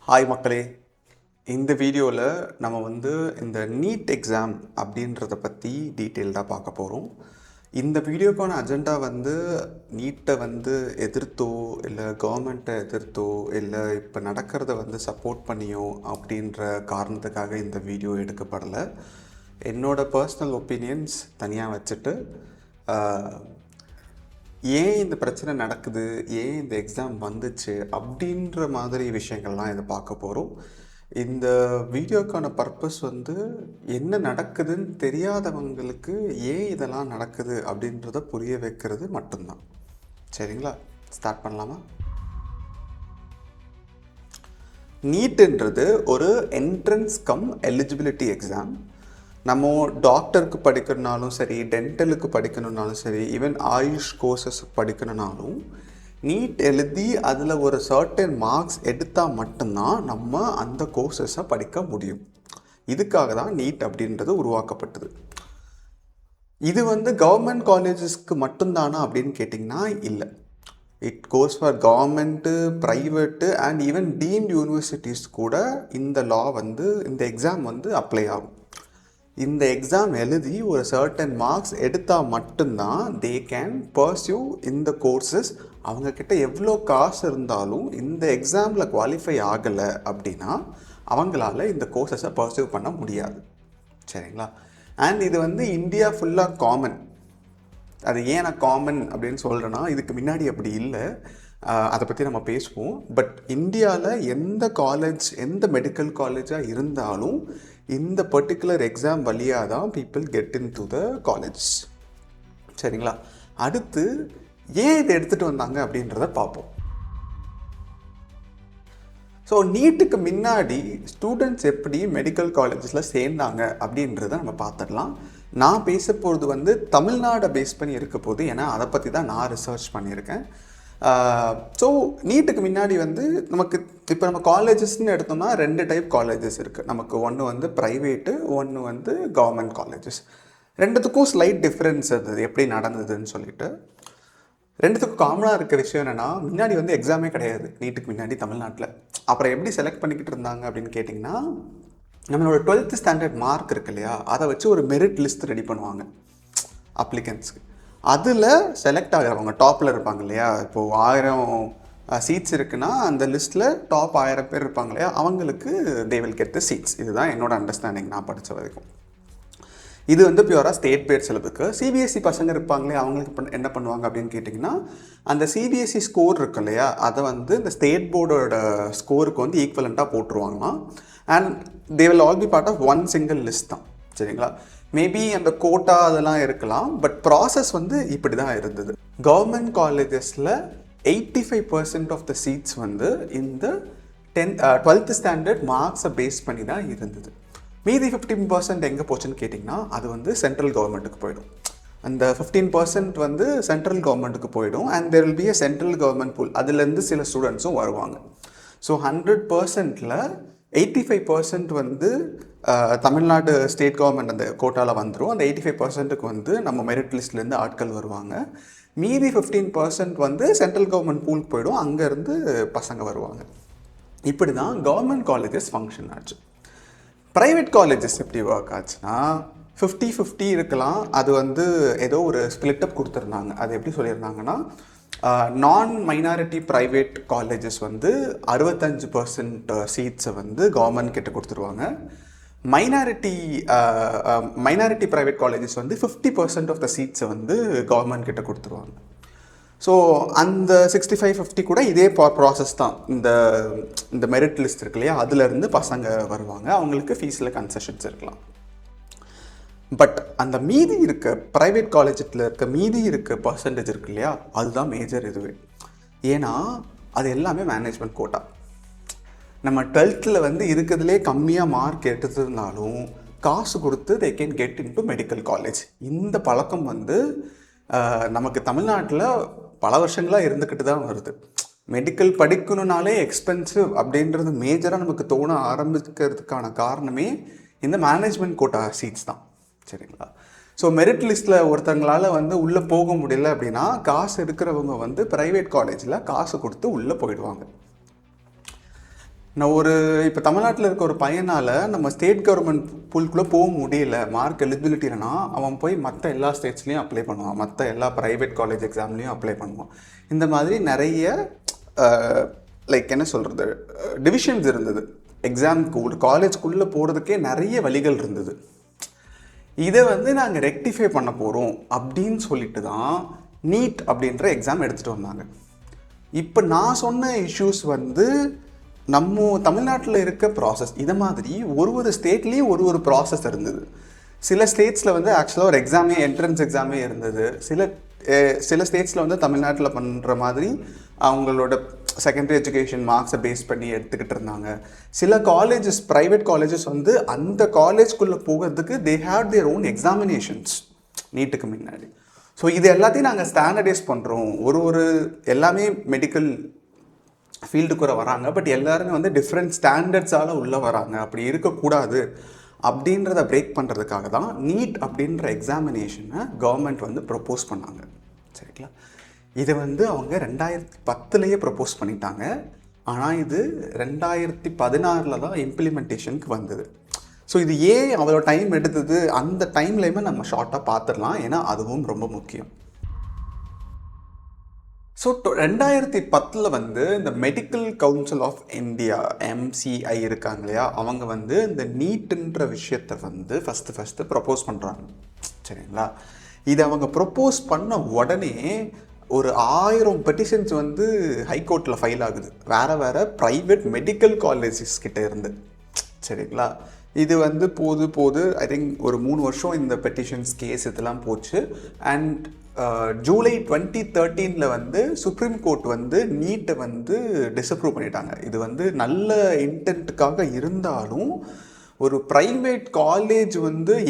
Hi மக்களே, இந்த வீடியோவில் நம்ம இந்த நீட் எக்ஸாம் அப்படின்றத பற்றி டீட்டெயில்டாக பார்க்க போகிறோம். இந்த வீடியோக்கான அஜெண்டா நீட்டை எதிர்த்தோ இல்லை கவர்மெண்ட்டை எதிர்த்தோ இல்லை இப்போ நடக்கிறத சப்போர்ட் பண்ணியோ அப்படின்ற காரணத்துக்காக இந்த வீடியோ எடுக்கப்படலை. என்னோடய பர்சனல் ஒப்பீனியன்ஸ் தனியாக வச்சுட்டு ஏன் இந்த பிரச்சனை நடக்குது, ஏன் இந்த எக்ஸாம் வந்துச்சு அப்படின்ற மாதிரி விஷயங்கள்லாம் இதை பார்க்க போகிறோம். இந்த வீடியோக்கான பர்பஸ் என்ன நடக்குதுன்னு தெரியாதவங்களுக்கு ஏன் இதெல்லாம் நடக்குது அப்படின்றத புரிய வைக்கிறது மட்டும்தான். சரிங்களா, ஸ்டார்ட் பண்ணலாமா? நீட்ன்றது ஒரு என்ட்ரன்ஸ் கம் எலிஜிபிலிட்டி எக்ஸாம். நம்ம டாக்டருக்கு படிக்கணுன்னாலும் சரி, டென்டலுக்கு படிக்கணுன்னாலும் சரி, ஈவன் ஆயுஷ் கோர்சஸ் படிக்கணுன்னாலும் நீட் எழுதி அதில் ஒரு சர்டன் மார்க்ஸ் எடுத்தால் மட்டும்தான் நம்ம அந்த கோர்சஸை படிக்க முடியும். இதுக்காக தான் நீட் அப்படின்றது உருவாக்கப்பட்டது. இது கவர்மெண்ட் காலேஜஸ்க்கு மட்டும்தானா அப்படின்னு கேட்டிங்கன்னா இல்லை. It goes for government, private and even deemed universities கூட இந்த லா இந்த எக்ஸாம் அப்ளை ஆகும். இந்த எக்ஸாம் எழுதி ஒரு சர்டன் மார்க்ஸ் எடுத்தால் மட்டும்தான் தே கேன் பர்சியூ இந்த கோர்சஸ். அவங்கக்கிட்ட எவ்வளோ காசு இருந்தாலும் இந்த எக்ஸாமில் குவாலிஃபை ஆகலை அப்படின்னா அவங்களால இந்த கோர்சஸை பர்சியூ பண்ண முடியாது. சரிங்களா? அண்ட் இது இந்தியா ஃபுல்லாக காமன். அது ஏன் நான் காமன் அப்படின்னு சொல்கிறேன்னா, இதுக்கு முன்னாடி அப்படி இல்லை. அதை பற்றி நம்ம பேசுவோம். பட் இந்தியாவில் எந்த காலேஜ், எந்த மெடிக்கல் காலேஜாக இருந்தாலும் இந்த பர்டிகுலர் எக்ஸாம் வழியாக தான் people get in to the college. சரிங்களா? அடுத்து ஏன் இதை எடுத்துகிட்டு வந்தாங்க அப்படின்றத பார்ப்போம். ஸோ நீட்டுக்கு முன்னாடி ஸ்டூடெண்ட்ஸ் எப்படி மெடிக்கல் காலேஜஸில் சேர்ந்தாங்க அப்படின்றத நம்ம பார்த்துடலாம். நான் பேச போகிறது தமிழ்நாடை பேஸ் பண்ணி இருக்க போது, ஏன்னா அதை பற்றி தான் நான் ரிசர்ச் பண்ணியிருக்கேன். ஸோ நீட்டுக்கு முன்னாடி நமக்கு இப்போ நம்ம காலேஜஸ்ன்னு எடுத்தோம்னா 2 டைப் காலேஜஸ் இருக்குது நமக்கு. ஒன்று ப்ரைவேட்டு, ஒன்று கவர்மெண்ட் காலேஜஸ். ரெண்டுத்துக்கும் ஸ்லைட் டிஃப்ரென்ஸ் இருந்தது எப்படி நடந்ததுன்னு சொல்லிட்டு. ரெண்டுத்துக்கும் காமனாக இருக்க விஷயம் என்னென்னா, முன்னாடி எக்ஸாமே கிடையாது நீட்டுக்கு முன்னாடி தமிழ்நாட்டில். அப்புறம் எப்படி செலக்ட் பண்ணிக்கிட்டு இருந்தாங்க அப்படின்னு கேட்டிங்கன்னா, நம்மளோட 12th ஸ்டாண்டர்ட் மார்க் இருக்கு இல்லையா, அதை வச்சு ஒரு மெரிட் லிஸ்ட் ரெடி பண்ணுவாங்க அப்ளிகன்ஸ்க்கு. அதில் செலக்ட் ஆகிறவங்க டாப்பில் இருப்பாங்க இல்லையா. இப்போது 1000 சீட்ஸ் இருக்குன்னா அந்த லிஸ்ட்டில் டாப் 1000 பேர் இருப்பாங்க இல்லையா, அவங்களுக்கு they will get the seats. இதுதான் என்னோட அண்டர்ஸ்டாண்டிங், நான் படித்த வரைக்கும். இது பியூராக ஸ்டேட் பேட் சிலபுக்கு. சிபிஎஸ்சி பசங்க இருப்பாங்களே, அவங்களுக்கு என்ன பண்ணுவாங்க அப்படின்னு கேட்டிங்கன்னா, அந்த சிபிஎஸ்சி ஸ்கோர் இருக்கு இல்லையா, அதை இந்த ஸ்டேட் போர்டோட ஸ்கோருக்கு ஈக்குவலண்ட்டாக போட்டுருவாங்களாம். And they will all be part of one single list தான். சரிங்களா? மேபி அந்த கோட்டா அதெல்லாம் இருக்கலாம், பட் ப்ராசஸ் இப்படி தான் இருந்தது. கவர்மெண்ட் காலேஜஸில் 85% ஆஃப் த சீட்ஸ் இந்த 12th ஸ்டாண்டர்ட் மார்க்ஸை பேஸ் பண்ணி தான் இருந்தது. மீதி 15% எங்கே போச்சுன்னு கேட்டிங்கன்னா, அது சென்ட்ரல் கவர்மெண்ட்டுக்கு போயிடும். அந்த 15% சென்ட்ரல் கவர்மெண்ட்டுக்கு போயிடும். And there will be a central government pool. அதுலேருந்து சில ஸ்டூடெண்ட்ஸும் வருவாங்க. ஸோ 100%ல் 85% தமிழ்நாடு ஸ்டேட் கவர்மெண்ட் அந்த கோட்டாவில் வந்துடும். அந்த 85%க்கு நம்ம மெரிட் லிஸ்ட்லேருந்து ஆட்கள் வருவாங்க. மீதி 15% சென்ட்ரல் கவர்மெண்ட் பூலுக்கு போயிடும். அங்கேருந்து பசங்க வருவாங்க. இப்படி தான் கவர்மெண்ட் காலேஜஸ் ஃபங்க்ஷன் ஆச்சு. ப்ரைவேட் காலேஜஸ் எப்படி ஒர்க் ஆச்சுன்னா, 50-50 இருக்கலாம். அது ஏதோ ஒரு ஸ்பிளிட்டப் கொடுத்துருந்தாங்க. அது எப்படி சொல்லியிருந்தாங்கன்னா, நான் மைனாரிட்டி ப்ரைவேட் காலேஜஸ் 65% சீட்ஸை கவர்மெண்ட் கிட்ட கொடுத்துருவாங்க. Minority private colleges 50% of the சீட்ஸை கவர்மெண்ட் கிட்ட கொடுத்துருவாங்க. ஸோ அந்த 65-50 கூட இதே ப்ராசஸ் தான். இந்த மெரிட் லிஸ்ட் இருக்கு இல்லையா, அதுலேருந்து பசங்க வருவாங்க. அவங்களுக்கு ஃபீஸில் கன்செஷன்ஸ் இருக்கலாம். பட் அந்த மீதி இருக்க ப்ரைவேட் காலேஜில் இருக்க மீதி இருக்க பர்சன்டேஜ் இருக்கு இல்லையா, அதுதான் மேஜர் இதுவே. ஏன்னா அது எல்லாமே மேனேஜ்மெண்ட் கோட்டா. நம்ம 12th இருக்கிறதுலே கம்மியாக மார்க் எடுத்திருந்தாலும் காசு கொடுத்து they can get in to medical college. இந்த பழக்கம் நமக்கு தமிழ்நாட்டில் பல வருஷங்களாக இருந்துக்கிட்டு தான் வருது. மெடிக்கல் படிக்கணுன்னாலே எக்ஸ்பென்சிவ் அப்படின்றது மேஜராக நமக்கு தோண ஆரம்பிக்கிறதுக்கான காரணமே இந்த மேனேஜ்மெண்ட் கோட்டா சீட்ஸ் தான். சரிங்களா? ஸோ மெரிட் லிஸ்ட்டில் ஒருத்தங்களால் உள்ளே போக முடியல அப்படின்னா, காசு இருக்கிறவங்க ப்ரைவேட் காலேஜில் காசு கொடுத்து உள்ளே போயிடுவாங்க. நான் இப்போ தமிழ்நாட்டில் இருக்க ஒரு பையனால் நம்ம ஸ்டேட் கவர்மெண்ட் பூல்குள்ளே போக முடியல, மார்க் எலிஜிபிலிட்டி இல்லைனா அவன் போய் மற்ற எல்லா ஸ்டேட்ஸ்லேயும் அப்ளை பண்ணுவான், மற்ற எல்லா ப்ரைவேட் காலேஜ் எக்ஸாம்லேயும் அப்ளை பண்ணுவான். இந்த மாதிரி நிறைய லைக் என்ன சொல்கிறது டிவிஷன்ஸ் இருந்தது. எக்ஸாமுக்கு ஒரு காலேஜ்குள்ளே போகிறதுக்கே நிறைய வழிகள் இருந்தது. இதை நாங்கள் ரெக்டிஃபை பண்ண போகிறோம் அப்படின்னு சொல்லிட்டு தான் நீட் அப்படின்ற எக்ஸாம் எடுத்துகிட்டு வந்தாங்க. இப்போ நான் சொன்ன இஷ்யூஸ் நம்ம தமிழ்நாட்டில் இருக்க ப்ராசஸ் இதை மாதிரி ஒரு ஸ்டேட்லேயும் ஒரு ப்ராசஸ் இருந்தது. சில ஸ்டேட்ஸில் ஆக்சுவலாக ஒரு எக்ஸாமே என்ட்ரன்ஸ் எக்ஸாமே இருந்தது. சில ஸ்டேட்ஸில் தமிழ்நாட்டில் பண்ணுற மாதிரி அவங்களோட செகண்டரி எஜுகேஷன் மார்க்ஸை பேஸ் பண்ணி எடுத்துக்கிட்டு இருந்தாங்க. சில காலேஜஸ் ப்ரைவேட் காலேஜஸ் அந்த காலேஜ்குள்ளே போகிறதுக்கு they have their own examinations நீட்டுக்கு முன்னாடி. ஸோ இது எல்லாத்தையும் நாங்கள் ஸ்டாண்டர்டைஸ் பண்ணுறோம். எல்லாமே மெடிக்கல் ஃபீல்டுக்குள்ளே வராங்க, பட் எல்லாருமே டிஃப்ரெண்ட் ஸ்டாண்டர்ட்ஸால் உள்ளே வராங்க. அப்படி இருக்கக்கூடாது அப்படின்றத பிரேக் பண்ணுறதுக்காக தான் நீட் அப்படின்ற எக்ஸாமினேஷனை கவர்மெண்ட் ப்ரொப்போஸ் பண்ணாங்க. சரிங்களா? இதை அவங்க 2010 ப்ரொப்போஸ் பண்ணிட்டாங்க. ஆனால் இது 2016 தான் இம்ப்ளிமெண்டேஷனுக்கு வந்தது. ஸோ இது ஏன் அவ்வளோ டைம் எடுத்தது, அந்த டைம்லையுமே நம்ம ஷார்ட்டாக பார்த்துடலாம், ஏன்னா அதுவும் ரொம்ப முக்கியம். ஸோ 2010 இந்த medical council of India MCI இருக்காங்க இல்லையா, அவங்க இந்த நீட்டுன்ற விஷயத்தை ஃபஸ்ட்டு ப்ரப்போஸ் பண்ணுறாங்க. சரிங்களா? இதை அவங்க ப்ரப்போஸ் பண்ண உடனே ஒரு 1000 பெட்டிஷன்ஸ் ஹைகோர்ட்டில் ஃபைல் ஆகுது, வேறு ப்ரைவேட் மெடிக்கல் காலேஜஸ் கிட்டே இருந்து. சரிங்களா? இது போது ஐ திங்க் ஒரு 3 வருஷம் இந்த பெட்டிஷன்ஸ் கேஸ் இதெல்லாம் போச்சு. அண்ட் ஜூலை 2013 சுப்ரீம் கோர்ட் நீட்டை டிஸ்அப்ரூவ் பண்ணிட்டாங்க. இது நல்ல இன்டென்ட்டுக்காக இருந்தாலும் ஒரு ப்ரைவேட் காலேஜ்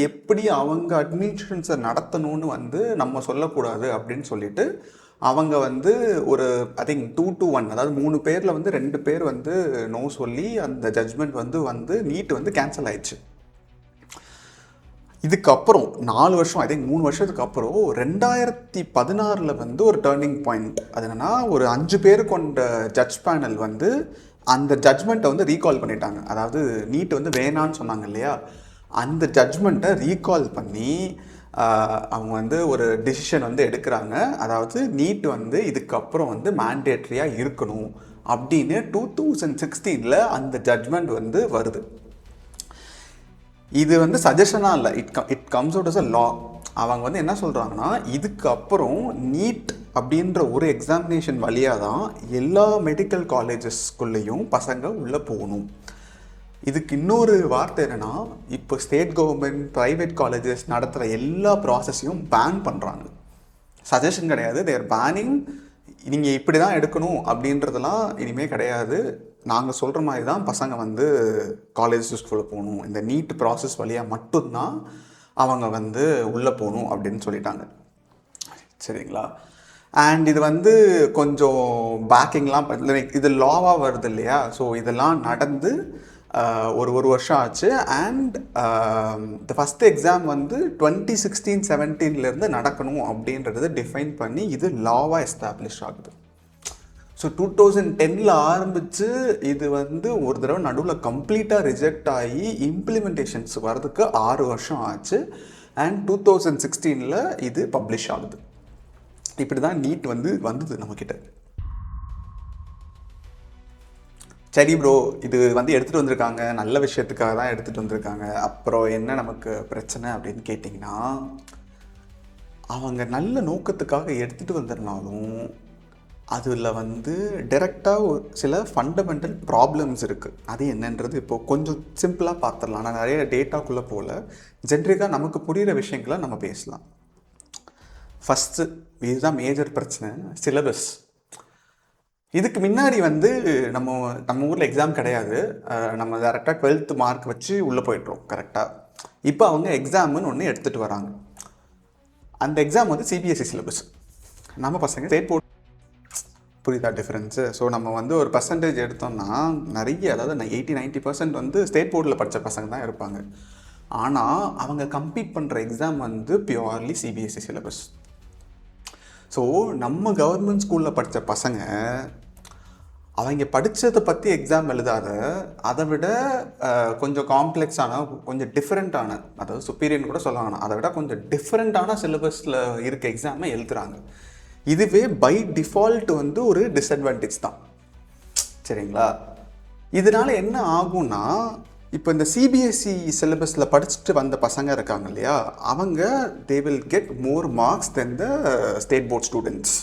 எப்படி அவங்க அட்மிஷன்ஸை நடத்தணும்னு நம்ம சொல்லக்கூடாது அப்படின்னு சொல்லிட்டு அவங்க ஒரு ஐ திங்க் 2-1, அதாவது 3 பேரில் 2 பேர் நோ சொல்லி அந்த ஜட்ஜ்மெண்ட் நீட் கேன்சல் ஆயிடுச்சு. இதுக்கப்புறம் 4 வருஷம் ஐ திங்க் 3 வருஷத்துக்கு அப்புறம் 2016 ஒரு டேர்னிங் பாயிண்ட். அது என்னன்னா, ஒரு 5 பேர் கொண்ட ஜட்ஜ் பேனல் அந்த ஜட்ஜ்மெண்ட்டை ரீகால் பண்ணிட்டாங்க. அதாவது நீட் வேணான்னு சொன்னாங்க இல்லையா, அந்த ஜட்ஜ்மெண்ட்டை ரீகால் பண்ணி அவங்க ஒரு டிசிஷன் எடுக்கிறாங்க. அதாவது நீட் இதுக்கப்புறம் மேண்டேட்ரியாக இருக்கணும் அப்படின்னு 2016 அந்த ஜட்ஜ்மெண்ட் வருது. இது சஜஷனாக இல்லை, it comes out as a law. அவங்க என்ன சொல்கிறாங்கன்னா, இதுக்கப்புறம் நீட் அப்படின்ற ஒரு எக்ஸாமினேஷன் வழியாக தான் எல்லா மெடிக்கல் காலேஜஸ்குள்ளேயும் பசங்க உள்ளே போகணும். இதுக்கு இன்னொரு வார்த்தை என்னென்னா, இப்போ ஸ்டேட் கவர்மெண்ட் ப்ரைவேட் காலேஜஸ் நடத்துகிற எல்லா ப்ராசஸையும் பேன் பண்ணுறாங்க. சஜஷன் கிடையாது, தேர் பேனிங். நீங்கள் இப்படி தான் எடுக்கணும் அப்படின்றதெல்லாம் இனிமேல் கிடையாது. நாங்கள் சொல்கிற மாதிரி தான் பசங்க காலேஜஸ்குள்ளே போகணும், இந்த நீட் ப்ராசஸ் வழியாக மட்டும்தான் அவங்க உள்ளே போகணும் அப்படின்னு சொல்லிட்டாங்க. சரிங்களா? அண்ட் இது கொஞ்சம் பேக்கிங்லாம் இது லாவாக வருது இல்லையா. ஸோ இதெல்லாம் நடந்து ஒரு வருஷம் ஆச்சு. அண்ட் த ஃபஸ்ட் எக்ஸாம் 2016-17 நடக்கணும் அப்படின்றது டிஃபைன் பண்ணி இது லாவாக எஸ்டாப்ளிஷ் ஆகுது. ஸோ 2010 ஆரம்பித்து இது ஒரு தடவை நடுவில் கம்ப்ளீட்டாக ரிஜெக்ட் ஆகி இம்ப்ளிமெண்டேஷன்ஸ் வர்றதுக்கு 6 வருஷம் ஆச்சு. அண்ட் 2016 இது பப்ளிஷ் ஆகுது. இப்படி தான் நீட் வந்தது நம்மக்கிட்ட. சரி ப்ரோ, இது எடுத்துகிட்டு வந்திருக்காங்க, நல்ல விஷயத்துக்காக தான் எடுத்துகிட்டு வந்திருக்காங்க, அப்புறம் என்ன நமக்கு பிரச்சனை அப்படின்னு கேட்டிங்கன்னா, அவங்க நல்ல நோக்கத்துக்காக எடுத்துகிட்டு வந்திருந்தாலும் அதில் டைரெக்டாக சில ஃபண்டமெண்டல் ப்ராப்ளம்ஸ் இருக்குது. அது என்னன்றது இப்போது கொஞ்சம் சிம்பிளாக பார்த்துடலாம். நான் நிறைய டேட்டாக்குள்ளே போகல, ஜென்ரிக்காக நமக்கு புரிகிற விஷயங்களை நம்ம பேசலாம். ஃபஸ்ட்டு இதுதான் மேஜர் பிரச்சனை, சிலபஸ். இதுக்கு முன்னாடி நம்ம ஊரில் எக்ஸாம் கிடையாது, நம்ம டேரெக்டாக 12th மார்க் வச்சு உள்ளே போய்ட்றோம். கரெக்டாக? இப்போ அவங்க எக்ஸாமுன்னு ஒன்று எடுத்துகிட்டு வராங்க. அந்த எக்ஸாம் CBSE சிலபஸ். நம்ம பசங்க ஸ்டேட் போர்ட். புரியுதா டிஃப்ரென்ஸு? ஸோ நம்ம ஒரு பர்சன்டேஜ் எடுத்தோம்னா நிறைய, அதாவது 80-90% ஸ்டேட் போர்டில் படித்த பசங்க தான் இருப்பாங்க. ஆனால் அவங்க கம்ப்ளீட் பண்ணுற exam purely CBSE syllabus. So நம்ம கவர்மெண்ட் ஸ்கூலில் படித்த பசங்க அவங்க படித்ததை பற்றி எக்ஸாம் எழுதாத, அதை விட கொஞ்சம் காம்ப்ளெக்ஸான, கொஞ்சம் டிஃப்ரெண்ட்டான, அதாவது சுப்பீரியர்னு கூட சொல்ல வேணாம், அதை விட கொஞ்சம் டிஃப்ரெண்ட்டான சிலபஸில் இருக்க எக்ஸாமை எழுதுறாங்க. இதுவே பை டிஃபால்ட் வந்து ஒரு டிஸ்அட்வான்டேஜ் தான். சரிங்களா? இதனால் என்ன ஆகும்னா, இப்போ இந்த சிபிஎஸ்சி சிலபஸில் படிச்சுட்டு வந்த பசங்க இருக்காங்க இல்லையா, அவங்க they will get more marks then the state board students.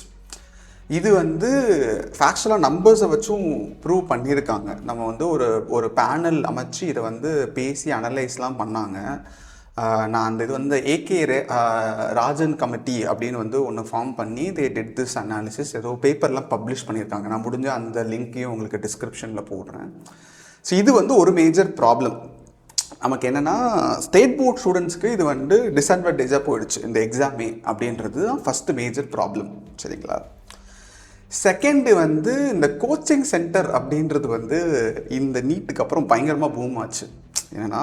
இது வந்து ஃபேக்சுவலாக நம்பர்ஸை வச்சும் ப்ரூவ் பண்ணியிருக்காங்க. நம்ம வந்து ஒரு பேனல் அமைச்சு இதை வந்து பேசி அனலைஸ்லாம் பண்ணாங்க. நான் அந்த இது வந்து ஏகே ராஜன் கமிட்டி அப்படின்னு வந்து ஒன்று ஃபார்ம் பண்ணி தே டிட் திஸ் அனாலிசிஸ், ஏதோ பேப்பர்லாம் பப்ளிஷ் பண்ணியிருக்காங்க. நான் முடிஞ்ச அந்த லிங்க்கையும் உங்களுக்கு டிஸ்கிரிப்ஷனில் போடுறேன். ஸோ இது வந்து ஒரு மேஜர் ப்ராப்ளம் நமக்கு என்னென்னா, ஸ்டேட் போர்ட் ஸ்டூடெண்ட்ஸ்க்கு இது வந்து டிஸ்அட்வான்டேஜாக போயிடுச்சு இந்த எக்ஸாமே அப்படின்றது தான் ஃபஸ்ட்டு மேஜர் ப்ராப்ளம். சரிங்களா? செகண்டு வந்து இந்த கோச்சிங் சென்டர் அப்படின்றது வந்து இந்த நீட்டுக்கு அப்புறம் பயங்கரமாக பூம் ஆச்சு. ஏன்னா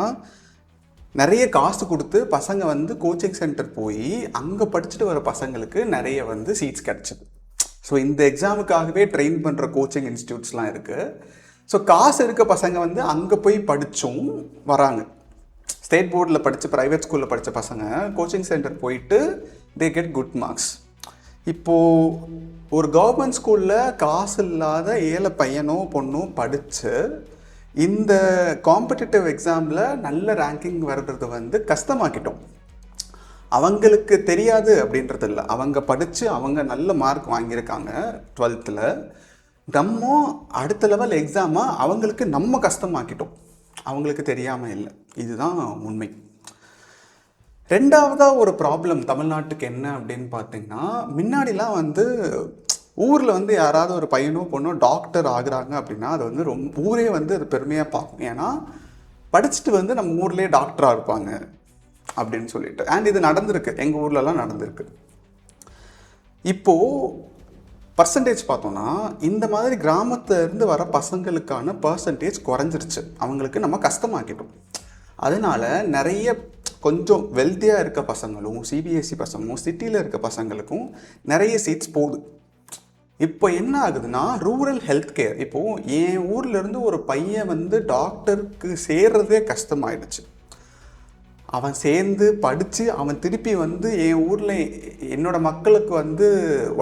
நிறைய காசு கொடுத்து பசங்க வந்து கோச்சிங் சென்டர் போய் அங்கே படிச்சுட்டு வர பசங்களுக்கு நிறைய வந்து சீட்ஸ் கிடச்சிது. ஸோ இந்த எக்ஸாமுக்காகவே ட்ரெயின் பண்ணுற கோச்சிங் இன்ஸ்டியூட்ஸ்லாம் இருக்குது. ஸோ காசு இருக்க பசங்க வந்து அங்கே போய் படித்தும் வராங்க. ஸ்டேட் போர்டில் படித்த ப்ரைவேட் ஸ்கூலில் படித்த பசங்க கோச்சிங் சென்டர் போயிட்டு தே கெட் குட் மார்க்ஸ். இப்போது ஒரு கவர்மெண்ட் ஸ்கூலில் காசு இல்லாத ஏழை பையனோ பொண்ணோ படித்து இந்த காம்படிட்டிவ் எக்ஸாமில் நல்ல ரேங்கிங் வர்றது வந்து கஷ்டமாக்கிட்டோம். அவங்களுக்கு தெரியாது அப்படின்றது இல்லை, அவங்க படித்து அவங்க நல்ல மார்க் வாங்கியிருக்காங்க 12th. நம்ம அடுத்த லெவல் எக்ஸாமாக அவங்களுக்கு நம்ம கஷ்டமாக்கிட்டோம், அவங்களுக்கு தெரியாமல் இல்லை. இதுதான் உண்மை. ரெண்டாவதாக ஒரு ப்ராப்ளம் தமிழ்நாட்டுக்கு என்ன அப்படின்னு பார்த்தீங்கன்னா, முன்னாடிலாம் வந்து ஊரில் வந்து யாராவது ஒரு பையனோ பொண்ணோ டாக்டர் ஆகுறாங்க அப்படின்னா அது வந்து ரொம்ப ஊரே வந்து அது பெருமையாக பார்க்கும். ஏன்னா படிச்சுட்டு வந்து நம்ம ஊர்லேயே டாக்டராக இருப்பாங்க அப்படின்னு சொல்லிட்டு. அண்ட் இது நடந்திருக்கு, எங்கள் ஊர்லலாம் நடந்திருக்கு. இப்போது பர்சன்டேஜ் பார்த்தோன்னா இந்த மாதிரி கிராமத்திலேருந்து வர பசங்களுக்கான பர்சன்டேஜ் குறைஞ்சிருச்சு, அவங்களுக்கு நம்ம கஷ்டமாக்கிட்டோம். அதனால் நிறைய கொஞ்சம் வெல்த்தியாக இருக்க பசங்களும் சிபிஎஸ்சி பசங்களும் சிட்டியில் இருக்க பசங்களுக்கும் நிறைய சீட்ஸ் போகுது. இப்போ என்ன ஆகுதுன்னா, ரூரல் ஹெல்த் கேர், இப்போது என் ஊர்லேருந்து ஒரு பையன் வந்து டாக்டருக்கு சேர்றதே கஷ்டமாயிடுச்சு. அவன் சேர்ந்து படித்து அவன் திருப்பி வந்து என் ஊரில் என்னோட மக்களுக்கு வந்து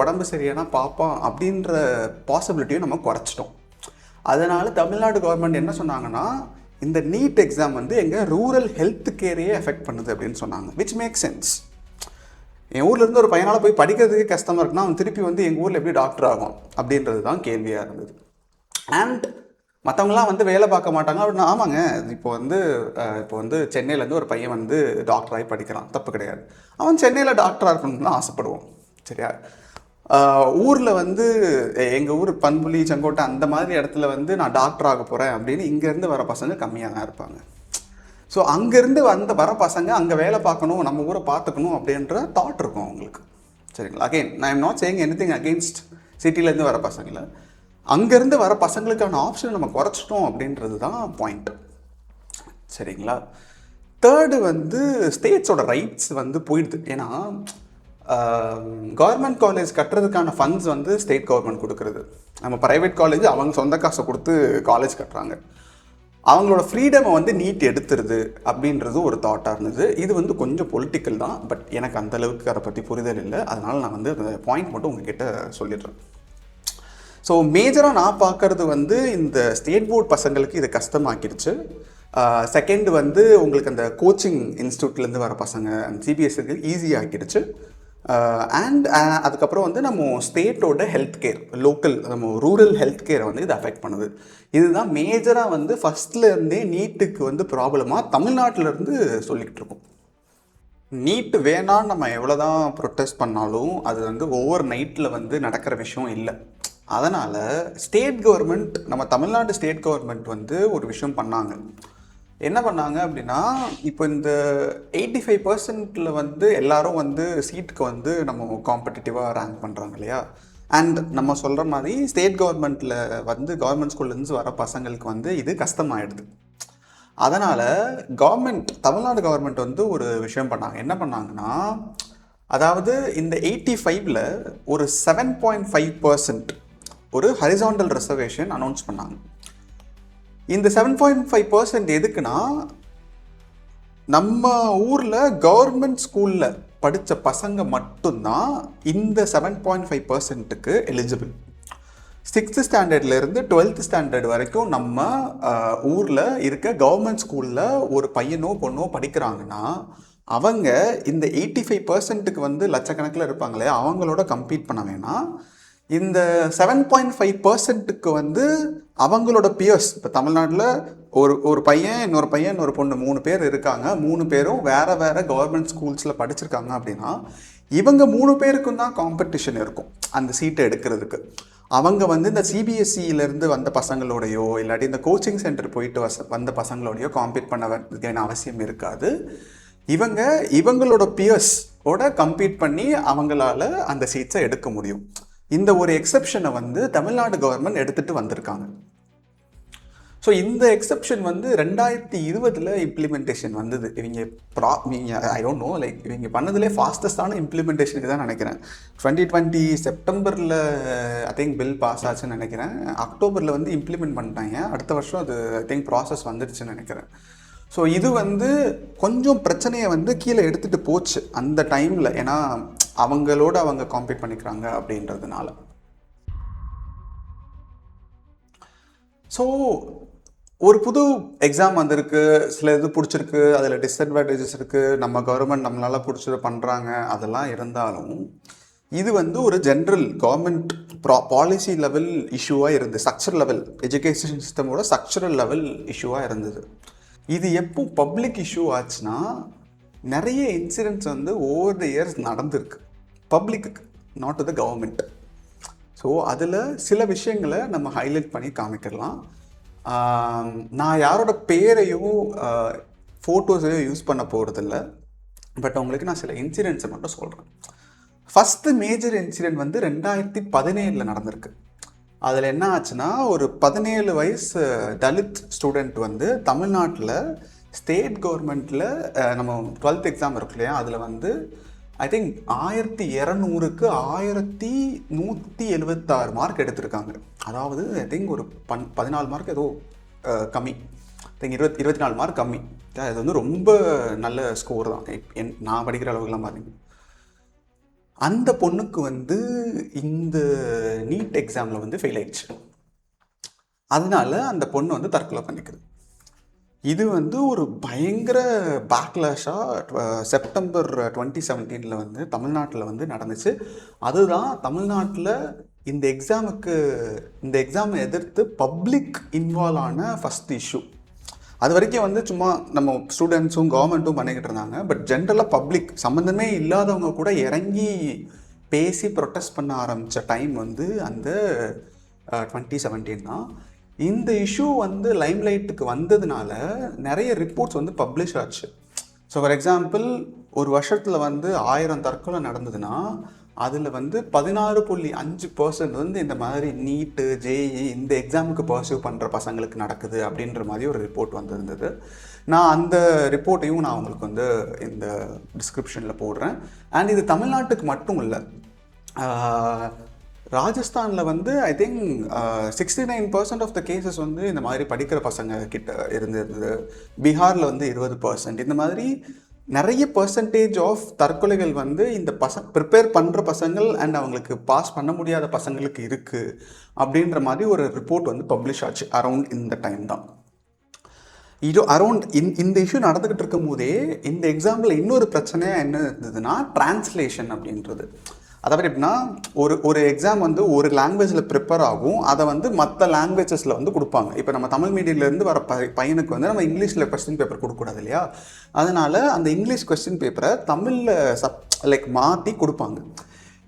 உடம்பு சரியானா பார்ப்பான் அப்படின்ற பாசிபிலிட்டியும் நம்ம குறைச்சிட்டோம். அதனால் தமிழ்நாடு கவர்மெண்ட் என்ன சொன்னாங்கன்னா, இந்த நீட் எக்ஸாம் வந்து எங்கள் ரூரல் ஹெல்த் கேரையே எஃபெக்ட் பண்ணுது அப்படின்னு சொன்னாங்க. Which make sense. என் ஊர்லேருந்து ஒரு பையனால் போய் படிக்கிறதுக்கு கஷ்டமாக இருக்குன்னா அவன் திருப்பி வந்து எங்கள் ஊரில் எப்படி டாக்டர் ஆகும் அப்படின்றது தான் கேள்வியாக இருந்தது. அண்ட் மற்றவங்களாம் வந்து வேலை பார்க்க மாட்டாங்க அப்படின்னா, ஆமாங்க, இப்போ வந்து சென்னையிலேருந்து ஒரு பையன் வந்து டாக்டராகி படிக்கிறான், தப்பு கிடையாது. அவன் சென்னையில் டாக்டராக இருக்கணும்னு தான் ஆசைப்படுவோம். சரியா? ஊரில் வந்து எங்கள் ஊர் பண்புலி செங்கோட்டை அந்த மாதிரி இடத்துல வந்து நான் டாக்டர் ஆக போகிறேன் அப்படின்னு இங்கேருந்து வர பசங்க கம்மியாக தான் இருப்பாங்க. ஸோ அங்கேருந்து வர பசங்க அங்கே வேலை பார்க்கணும், நம்ம ஊரை பார்த்துக்கணும் அப்படின்ற தாட் இருக்கும் அவங்களுக்கு. சரிங்களா? அகெயின் நான் am not saying anything against சிட்டிலேருந்து வர பசங்களை. அங்கேருந்து வர பசங்களுக்கான ஆப்ஷனை நம்ம குறைச்சிட்டோம் அப்படின்றது தான் பாயிண்ட். சரிங்களா? தேர்டு வந்து ஸ்டேட்ஸோட ரைட்ஸ் வந்து போயிடுது. ஏன்னா கவர்மெண்ட் காலேஜ் கட்டுறதுக்கான ஃபண்ட்ஸ் வந்து ஸ்டேட் கவர்மெண்ட் கொடுக்குறது. நம்ம ப்ரைவேட் காலேஜ் அவங்க சொந்த காசை கொடுத்து காலேஜ் கட்டுறாங்க. அவங்களோட ஃப்ரீடமை வந்து நீட் எடுத்துருது அப்படின்றது ஒரு தாட்டாக இருந்தது. இது வந்து கொஞ்சம் பொலிட்டிக்கல் தான், பட் எனக்கு அந்தளவுக்கு அதை பற்றி புரிதல் இல்லை. அதனால் நான் வந்து அந்த பாயிண்ட் மட்டும் உங்ககிட்ட சொல்லிடுறேன். ஸோ மேஜராக நான் பார்க்குறது வந்து இந்த ஸ்டேட் போர்ட் பசங்களுக்கு இது கஷ்டமாக்கிடுச்சு. செகண்ட் வந்து உங்களுக்கு அந்த கோச்சிங் இன்ஸ்டியூட்லேருந்து வர பசங்க அந்த சிபிஎஸ்சிக்கு ஈஸியாகிடுச்சு. அண்ட் அதுக்கப்புறம் வந்து நம்ம ஸ்டேட்டோட ஹெல்த் கேர், லோக்கல் நம்ம ரூரல் ஹெல்த் கேரை வந்து இது அஃபெக்ட் பண்ணுது. இதுதான் மேஜராக வந்து ஃபஸ்ட்லேருந்தே நீட்டுக்கு வந்து ப்ராப்ளமாக தமிழ்நாட்டிலேருந்து சொல்லிக்கிட்டு இருக்கோம். நீட்டு வேணான்னு நம்ம எவ்வளோ தான் ப்ரொட்டஸ்ட் பண்ணாலும் அது வந்து ஓவர் நைட்டில் வந்து நடக்கிற விஷயம் இல்லை. அதனால் ஸ்டேட் கவர்மெண்ட், நம்ம தமிழ்நாடு ஸ்டேட் கவர்மெண்ட் வந்து ஒரு விஷயம் பண்ணாங்க. என்ன பண்ணாங்க அப்படின்னா, இப்போ இந்த 85% வந்து எல்லாரும் வந்து சீட்டுக்கு வந்து நம்ம காம்படிட்டிவாக ரேங்க் பண்ணுறாங்க இல்லையா. அண்ட் நம்ம சொல்கிற மாதிரி ஸ்டேட் கவர்மெண்ட்டில் வந்து கவர்மெண்ட் ஸ்கூல்லேருந்து வர பசங்களுக்கு வந்து இது கஷ்டமாயிடுது. அதனால் தமிழ்நாடு கவர்மெண்ட் வந்து ஒரு விஷயம் பண்ணாங்க. என்ன பண்ணாங்கன்னா, அதாவது இந்த 85ல் ஒரு 7.5% ஒரு ஹரிசாண்டல் ரிசர்வேஷன் அனௌன்ஸ் பண்ணாங்க. இந்த 7.5% எதுக்குன்னா, நம்ம ஊரில் கவர்மெண்ட் ஸ்கூலில் படித்த பசங்க மட்டும்தான் இந்த 7.5%க்கு எலிஜிபிள். 6th ஸ்டாண்டர்ட்லேருந்து 12th ஸ்டாண்டர்ட் வரைக்கும் நம்ம ஊரில் இருக்க கவர்மெண்ட் ஸ்கூலில் ஒரு பையனோ பொண்ணோ படிக்கிறாங்கன்னா அவங்க இந்த 85%க்கு வந்து லட்சக்கணக்கில் இருப்பாங்களே அவங்களோட கம்பீட் பண்ண வேணாம். இந்த 7.5%க்கு வந்து அவங்களோட பியர்ஸ், இப்போ தமிழ்நாட்டில் ஒரு பையன் இன்னொரு பொண்ணு 3 பேர் இருக்காங்க. 3 பேரும் வேறு வேறு கவர்மெண்ட் ஸ்கூல்ஸில் படிச்சிருக்காங்க அப்படின்னா இவங்க 3 பேருக்கும் தான் காம்படிஷன் இருக்கும் அந்த சீட்டை எடுக்கிறதுக்கு. அவங்க வந்து இந்த சிபிஎஸ்சியிலேருந்து வந்த பசங்களோடையோ இல்லாட்டி இந்த கோச்சிங் சென்டர் போயிட்டு வந்த பசங்களோடையோ காம்பீட் பண்ண வேண்டிய அவசியம் இருக்காது. இவங்களோட பியர்ஸோட கம்பீட் பண்ணி அவங்களால அந்த சீட்ஸை எடுக்க முடியும். இந்த ஒரு எக்ஸெப்ஷனை வந்து தமிழ்நாடு கவர்மெண்ட் எடுத்துகிட்டு வந்திருக்காங்க. ஸோ இந்த எக்ஸெப்ஷன் வந்து 2020 இம்ப்ளிமெண்டேஷன் வந்தது. இவங்க ஐ டோன்ட் நோ, லைக் இவங்க பண்ணதுலேயே ஃபாஸ்டஸ்டான இம்ப்ளிமெண்டேஷனுக்கு தான் நினைக்கிறேன். 2020 செப்டம்பரில் ஐ திங்க் பில் பாஸ் ஆச்சுன்னு நினைக்கிறேன். அக்டோபரில் வந்து இம்ப்ளிமெண்ட் பண்ணிட்டாங்க. அடுத்த வருஷம் அது ஐ திங்க் ப்ராசஸ் வந்துடுச்சுன்னு நினைக்கிறேன். ஸோ இது வந்து கொஞ்சம் பிரச்சனையை வந்து கீழே எடுத்துகிட்டு போச்சு அந்த டைமில். ஏன்னா அவங்க காம்பீட் பண்ணிக்கிறாங்க அப்படின்றதுனால. ஸோ ஒரு புது எக்ஸாம் வந்திருக்கு, சில இது பிடிச்சிருக்கு, அதில் டிஸ்அட்வான்டேஜஸ் இருக்குது, நம்ம கவர்மெண்ட் நம்மளால் பிடிச்சது பண்ணுறாங்க, அதெல்லாம் இருந்தாலும் இது வந்து ஒரு ஜென்ரல் கவர்மெண்ட் பாலிசி லெவல் இஷ்யூவாக இருந்தது. ஸ்ட்ரக்சர் லெவல் எஜுகேஷன் சிஸ்டமோட ஸ்ட்ரக்சரல் லெவல் இஷ்யூவாக இருந்தது. இது எப்போ பப்ளிக் இஷ்யூ ஆச்சுன்னா நிறைய இன்சிடென்ட்ஸ் வந்து ஓவர் த இயர்ஸ் நடந்திருக்கு பப்ளிக்கு, not to the government. So அதில் சில விஷயங்களை நம்ம ஹைலைட் பண்ணி காமிக்கலாம். நான் யாரோட பேரையும் ஃபோட்டோஸையும் யூஸ் பண்ண போகிறதில்ல, பட் உங்களுக்கு நான் சில இன்சிடென்ட்ஸை மட்டும் சொல்கிறேன். ஃபஸ்ட்டு மேஜர் இன்சிடெண்ட் வந்து 2017 நடந்திருக்கு. அதில் என்ன ஆச்சுன்னா, ஒரு 17 வயசு தலித் ஸ்டூடெண்ட் வந்து தமிழ்நாட்டில் ஸ்டேட் கவர்மெண்ட்டில் நம்ம 12th எக்ஸாம் இருக்கு இல்லையா, அதில் வந்து ஐ திங்க் 1200க்கு 1176 மார்க் எடுத்திருக்காங்க. அதாவது ஐ திங்க் ஒரு 14 மார்க் ஏதோ கம்மி, ஐ திங்க் 24 மார்க் கம்மி. இது வந்து ரொம்ப நல்ல ஸ்கோர் தான் நான் படிக்கிற அளவுக்குலாம் பாருங்க. அந்த பொண்ணுக்கு வந்து இந்த நீட் எக்ஸாமில் வந்து ஃபெயில் ஆயிடுச்சு. அதனால அந்த பொண்ணு வந்து தற்கொலை பண்ணிக்குது. இது வந்து ஒரு பயங்கர பேக்லாஷாக செப்டம்பர் 2017 வந்து தமிழ்நாட்டில் வந்து நடந்துச்சு. அதுதான் தமிழ்நாட்டில் இந்த எக்ஸாமை எதிர்த்து பப்ளிக் இன்வால்வ் ஆன ஃபஸ்ட் இஷ்யூ. அது வரைக்கும் வந்து சும்மா நம்ம ஸ்டூடெண்ட்ஸும் கவர்மெண்ட்டும் பண்ணிக்கிட்டு இருந்தாங்க. பட் ஜென்ரலாக பப்ளிக் சம்மந்தமே இல்லாதவங்க கூட இறங்கி பேசி ப்ரொட்டஸ்ட் பண்ண ஆரம்பித்த டைம் வந்து அந்த 2017 தான். இந்த இஷ்யூ வந்து லைம்லைட்டுக்கு வந்ததுனால நிறைய ரிப்போர்ட்ஸ் வந்து பப்ளிஷ் ஆச்சு. ஸோ ஃபார் எக்ஸாம்பிள், ஒரு வருஷத்தில் வந்து 1000 தற்கொலை நடந்ததுன்னா அதில் வந்து 16.5% வந்து இந்த மாதிரி நீட்டு ஜேஇ இந்த எக்ஸாமுக்கு பர்சியூ பண்ணுற பசங்களுக்கு நடக்குது அப்படின்ற மாதிரி ஒரு ரிப்போர்ட் வந்திருந்தது. நான் அந்த ரிப்போர்ட்டையும் நான் உங்களுக்கு வந்து இந்த டிஸ்கிரிப்ஷனில் போடுறேன். அண்ட் இது தமிழ்நாட்டுக்கு மட்டும் இல்லை, ராஜஸ்தானில் வந்து I think 69% of the cases வந்து இந்த மாதிரி படிக்கிற பசங்க கிட்ட இருந்தது. பீகாரில் வந்து 20%. இந்த மாதிரி நிறைய பர்சன்டேஜ் ஆஃப் தற்கொலைகள் வந்து இந்த ப்ரிப்பேர் பண்ணுற பசங்கள் அண்ட் அவங்களுக்கு பாஸ் பண்ண முடியாத பசங்களுக்கு இருக்குது அப்படின்ற மாதிரி ஒரு ரிப்போர்ட் வந்து பப்ளிஷ் ஆச்சு அரவுண்ட் இந்த டைம் தான். இது அரவுண்ட் இந்த இஷ்யூ நடந்துக்கிட்டு இருக்கும் போதே இந்த எக்ஸாம்பிள் இன்னொரு பிரச்சனையாக என்ன இருந்ததுன்னா டிரான்ஸ்லேஷன் அப்படின்றது. அதாவது எப்படின்னா, ஒரு எக்ஸாம் வந்து ஒரு லாங்குவேஜில் ப்ரிப்பேர் ஆகும், அதை வந்து மற்ற லாங்குவேஜஸில் வந்து கொடுப்பாங்க. இப்போ நம்ம தமிழ் மீடியம்லேருந்து வர பையனுக்கு வந்து நம்ம இங்கிலீஷில் கொஸ்டின் பேப்பர் கொடுக்கக்கூடாது இல்லையா, அதனால் அந்த இங்கிலீஷ் கொஸ்டின் பேப்பரை தமிழில் மாற்றி கொடுப்பாங்க.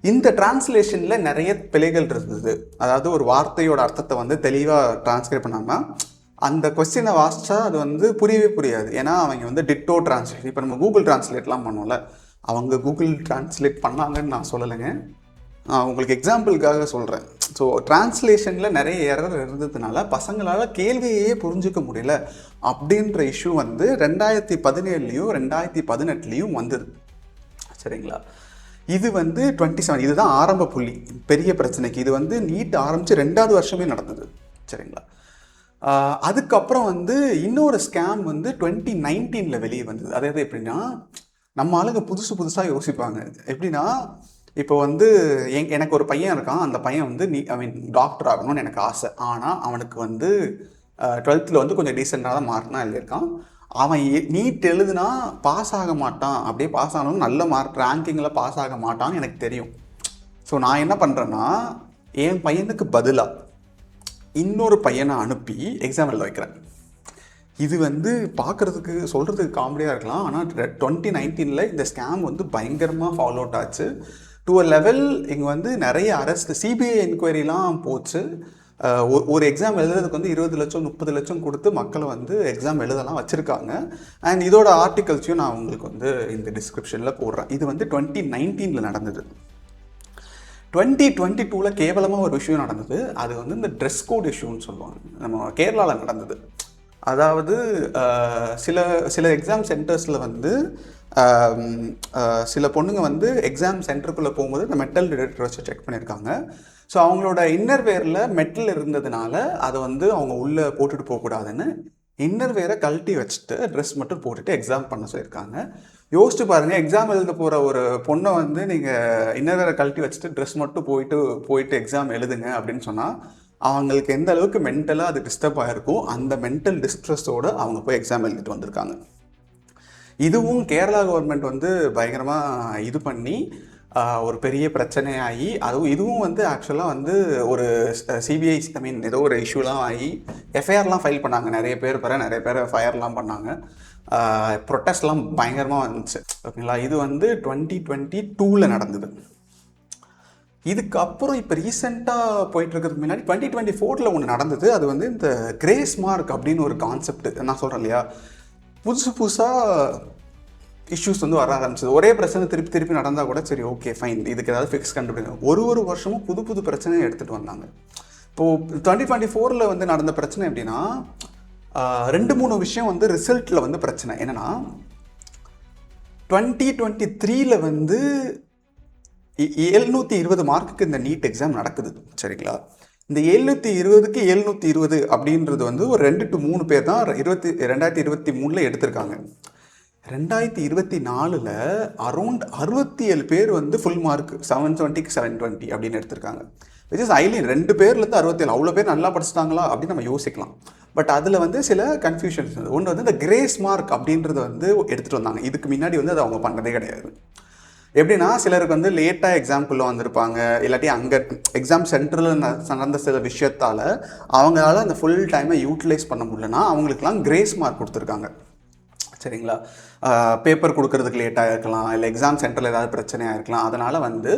இந்த டிரான்ஸ்லேஷனில் நிறைய பிழைகள் இருந்தது. அதாவது ஒரு வார்த்தையோட அர்த்தத்தை வந்து தெளிவாக டிரான்ஸ்கிரைப் பண்ணாமல் அந்த கொஸ்டினை வாசித்தா அது வந்து புரியவே புரியாது. ஏன்னா அவங்க வந்து டிட்டோ டிரான்ஸ்லேட், இப்போ நம்ம கூகுள் டிரான்ஸ்லேட்லாம் பண்ணோம்ல, அவங்க கூகுள் டிரான்ஸ்லேட் பண்ணாங்கன்னு நான் சொல்லலைங்க, உங்களுக்கு எக்ஸாம்பிளுக்காக சொல்கிறேன். ஸோ டிரான்ஸ்லேஷனில் நிறைய எரர் இருந்ததுனால பசங்களால் கேள்வியே புரிஞ்சிக்க முடியல அப்படின்ற இஷ்யூ வந்து 2017 2018 வந்தது. சரிங்களா? இது வந்து 27, இதுதான் ஆரம்ப புள்ளி பெரிய பிரச்சனைக்கு. இது வந்து நீட் ஆரம்பித்து 2வது வருஷமே நடந்தது. சரிங்களா? அதுக்கப்புறம் வந்து இன்னொரு ஸ்கேம் வந்து 2019 வெளியே வந்தது. அதாவது எப்படின்னா, நம்ம ஆளுங்க புதுசாக யோசிப்பாங்க. எப்படின்னா, இப்போ வந்து எனக்கு ஒரு பையன் இருக்கான். அந்த பையன் வந்து டாக்டர் ஆகணும்னு எனக்கு ஆசை. ஆனால் அவனுக்கு வந்து 12th வந்து கொஞ்சம் டீசெண்டாக தான் மார்க்னா எழுதியிருக்கான். அவன் நீட் எழுதுனா பாஸ் ஆக மாட்டான். அப்படியே பாஸ் ஆனாலும் நல்ல மார்க் ரேங்கிங்கில் பாஸ் ஆக மாட்டான்னு எனக்கு தெரியும். ஸோ நான் என்ன பண்ணுறேன்னா, என் பையனுக்கு பதிலாக இன்னொரு பையனை அனுப்பி எக்ஸாம் எழுத வைக்கிறேன். இது வந்து பார்க்குறதுக்கு சொல்கிறதுக்கு காமெடியாக இருக்கலாம். ஆனால் 2019 இந்த ஸ்கேம் வந்து பயங்கரமாக ஃபாலோ அவுட் ஆச்சு. டு அ லெவல் இங்கே வந்து நிறைய அரெஸ்ட், சிபிஐ என்கொயரிலாம் போச்சு. ஒரு எக்ஸாம் எழுதுறதுக்கு வந்து 20 லட்சம் 30 லட்சம் கொடுத்து மக்களை வந்து எக்ஸாம் எழுதலாம் வச்சுருக்காங்க. அண்ட் இதோட ஆர்டிகல்ஸையும் நான் உங்களுக்கு வந்து இந்த டிஸ்கிரிப்ஷனில் போடுறேன். இது வந்து 2019 நடந்தது. 2022 கேவலமாக ஒரு விஷயம் நடந்தது. அது வந்து இந்த ட்ரெஸ் கோட் இஷ்யூன்னு சொல்லுவாங்க. நம்ம கேரளாவில் நடந்தது. அதாவது சில எக்ஸாம் சென்டர்ஸில் வந்து சில பொண்ணுங்க வந்து எக்ஸாம் சென்டருக்குள்ளே போகும்போது இந்த மெட்டல் டிடெக்டர் வச்சு செக் பண்ணியிருக்காங்க. ஸோ அவங்களோட இன்னர்வேரில் மெட்டல் இருந்ததுனால அதை வந்து அவங்க உள்ளே போட்டுட்டு போகக்கூடாதுன்னு இன்னர்வேரை கழட்டி வச்சுட்டு ட்ரெஸ் மட்டும் போட்டுட்டு எக்ஸாம் பண்ண சொல்லியிருக்காங்க. யோசிச்சு பாருங்கள், எக்ஸாம் எழுத போகிற ஒரு பொண்ணை வந்து நீங்கள் இன்னர்வேரை கழட்டி வச்சுட்டு ட்ரெஸ் மட்டும் போயிட்டு எக்ஸாம் எழுதுங்க அப்படின்னு சொன்னால் அவங்களுக்கு எந்த அளவுக்கு மென்டலாக அது டிஸ்டர்ப் ஆகிருக்கும். அந்த மென்டல் டிஸ்ட்ரெஸ்ஸோடு அவங்க போய் எக்ஸாம் எழுதிட்டு வந்திருக்காங்க. இதுவும் கேரளா கவர்மெண்ட் வந்து பயங்கரமாக இது பண்ணி ஒரு பெரிய பிரச்சனையாகி, இதுவும் வந்து ஆக்சுவலாக வந்து ஒரு சிபிஐ ஏதோ ஒரு இஷ்யூலாம் ஆகி எஃப்ஐஆர்லாம் ஃபைல் பண்ணாங்க. நிறைய பேர் ஃபயர்லாம் பண்ணாங்க. ப்ரொட்டஸ்ட்லாம் பயங்கரமாக வந்துச்சு. ஓகேங்களா? இது வந்து 2022 நடந்தது. இதுக்கப்புறம் இப்போ ரீசெண்டாக போயிட்டு இருக்கிறதுக்கு முன்னாடி 2024 ஒன்று நடந்தது. அது வந்து இந்த கிரேஸ் மார்க் அப்படின்னு ஒரு கான்செப்ட். நான் சொல்கிறேன் இல்லையா, புதுசாக இஷ்யூஸ் வந்து வர ஆரம்பிச்சது. ஒரே பிரச்சனை திருப்பி நடந்தால் கூட சரி ஓகே ஃபைன், இதுக்கு ஏதாவது ஃபிக்ஸ் கண்டுபிடிங்க. ஒரு வருஷமும் புது பிரச்சனையை எடுத்துகிட்டு வந்தாங்க. இப்போது 2024 வந்து நடந்த பிரச்சனை எப்படின்னா, 2-3 விஷயம் வந்து ரிசல்ட்டில் வந்து பிரச்சனை. என்னென்னா 2023 வந்து 720 மார்க்குக்கு இந்த நீட் எக்ஸாம் நடக்குது. சரிங்களா? இந்த 720க்கு 720 அப்படின்றது வந்து ஒரு 2 to 3 பேர் தான் 2023 எடுத்திருக்காங்க. 2024 அரௌண்ட் 67 பேர் வந்து ஃபுல் மார்க் 720க்கு 720 அப்படின்னு எடுத்திருக்காங்க. Which is highly. 2 பேர்லேருந்து 67, அவ்வளோ பேர் நல்லா படிச்சிட்டாங்களா அப்படின்னு நம்ம யோசிக்கலாம். பட் அதில் வந்து சில கன்ஃபியூஷன்ஸ் இருந்தது. ஒன்று வந்து இந்த கிரேஸ் மார்க் அப்படின்றத வந்து எடுத்துகிட்டு வந்தாங்க. இதுக்கு முன்னாடி வந்து அதை அவங்க பண்ணதே கிடையாது. எப்படின்னா, சிலருக்கு வந்து லேட்டாக எக்ஸாம்குள்ளே வந்திருப்பாங்க, இல்லாட்டி அங்கே எக்ஸாம் சென்டரில் நடந்த சில விஷயத்தால் அவங்களால அந்த ஃபுல் டைமை யூட்டிலைஸ் பண்ண முடியலன்னா அவங்களுக்குலாம் கிரேஸ் மார்க் கொடுத்துருக்காங்க. சரிங்களா? பேப்பர் கொடுக்கறதுக்கு லேட்டாக இருக்கலாம், இல்லை எக்ஸாம் சென்டரில் ஏதாவது பிரச்சனையாக இருக்கலாம். அதனால் வந்து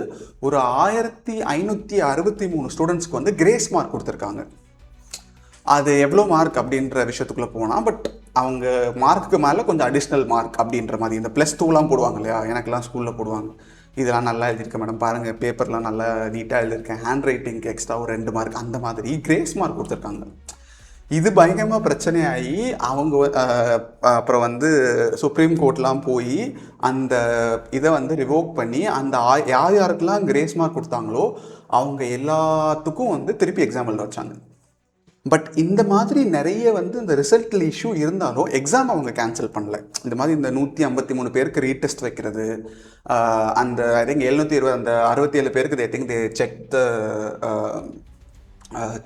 ஒரு 1563 ஸ்டூடெண்ட்ஸ்க்கு வந்து கிரேஸ் மார்க் கொடுத்துருக்காங்க. அது எவ்வளோ மார்க் அப்படின்ற விஷயத்துக்குள்ளே போனால், பட் அவங்க மார்க்குக்கு மேலே கொஞ்சம் அடிஷ்னல் மார்க் அப்படின்ற மாதிரி இந்த +2லாம் போடுவாங்க இல்லையா, எனக்கெல்லாம் ஸ்கூலில் போடுவாங்க. இதெல்லாம் நல்லா எழுதியிருக்கேன் மேடம், பாருங்கள் பேப்பர்லாம் நல்லா நீட்டாக எழுதியிருக்கேன், ஹேண்ட் ரைட்டிங்க்கு எக்ஸ்ட்ரா ஒரு 2 மார்க், அந்த மாதிரி கிரேஸ் மார்க் கொடுத்துருக்காங்க. இது பயங்கரமாக பிரச்சனையாகி அவங்க அப்புறம் வந்து சுப்ரீம் கோர்ட்லாம் போய் அந்த இதை வந்து ரிவோக் பண்ணி அந்த யாருக்கெல்லாம் கிரேஸ் மார்க் கொடுத்தாங்களோ அவங்க எல்லாத்துக்கும் வந்து திருப்பி எக்ஸாம் எழுத வச்சாங்க. பட் இந்த மாதிரி நிறைய வந்து இந்த ரிசல்ட்டில் இஷ்யூ இருந்தாலும் எக்ஸாம் அவங்க கேன்சல் பண்ணல. இந்த மாதிரி இந்த 153 பேருக்கு ரீடெஸ்ட் வைக்கிறது, அந்த ஐ திங்க் 720 அந்த 67 பேருக்கு I think they check the